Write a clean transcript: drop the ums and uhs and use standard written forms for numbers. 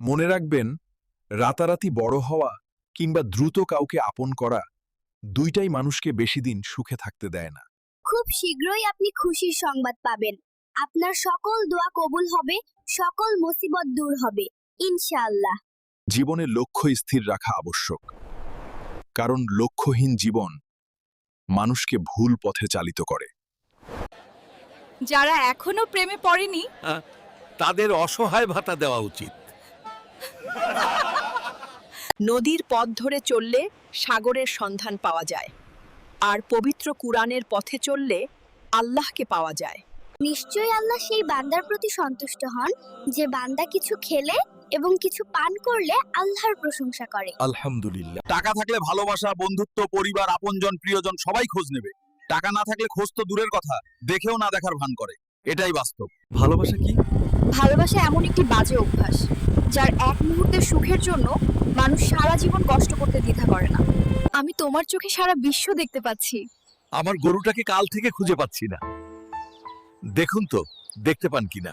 মনে রাখবেন, রাতারাতি বড় হওয়া কিংবা দ্রুত কাউকে আপন করা দুইটাই মানুষকে বেশি দিন সুখে থাকতে দেয় না। খুব শীঘ্রই আপনি খুশির সংবাদ পাবেন। আপনার সকল দোয়া কবুল হবে, সকল মুসিবত দূর হবে ইনশাআল্লাহ। জীবনে লক্ষ্য স্থির রাখা আবশ্যক, কারণ লক্ষ্যহীন জীবন মানুষকে ভুল পথে চালিত করে। যারা এখনো প্রেমে পড়েনি তাদের অসহায় ভাতা দেওয়া উচিত। নদীর পথ ধরে চললে সাগরের সন্ধান পাওয়া যায়, আর পবিত্র কুরআনের পথে চললে আল্লাহকে পাওয়া যায়। নিশ্চয়ই আল্লাহ সেই বান্দার প্রতি সন্তুষ্ট হন যে বান্দা কিছু খেলে এবং কিছু পান করলে আল্লাহর প্রশংসা করে। আলহামদুলিল্লাহ। টাকা থাকলে ভালোবাসা, বন্ধুত্ব, পরিবার, আপনজন, প্রিয়জন সবাই খোঁজ নেবে। টাকা না থাকলে খোঁজ তো দূরের কথা, দেখেও না দেখার ভান করে। এটাই বাস্তব। ভালোবাসা কি? ভালোবাসা এমন একটি বাজে অভ্যাস যার এক মুহূর্তের সুখের জন্য মানুষ সারা জীবন কষ্ট করতে দ্বিধা করে না। আমি তোমার চোখে সারা বিশ্ব দেখতে পাচ্ছি। আমার গরুটাকে কাল থেকে খুঁজে পাচ্ছি না। দেখুন তো দেখতে পান কিনা।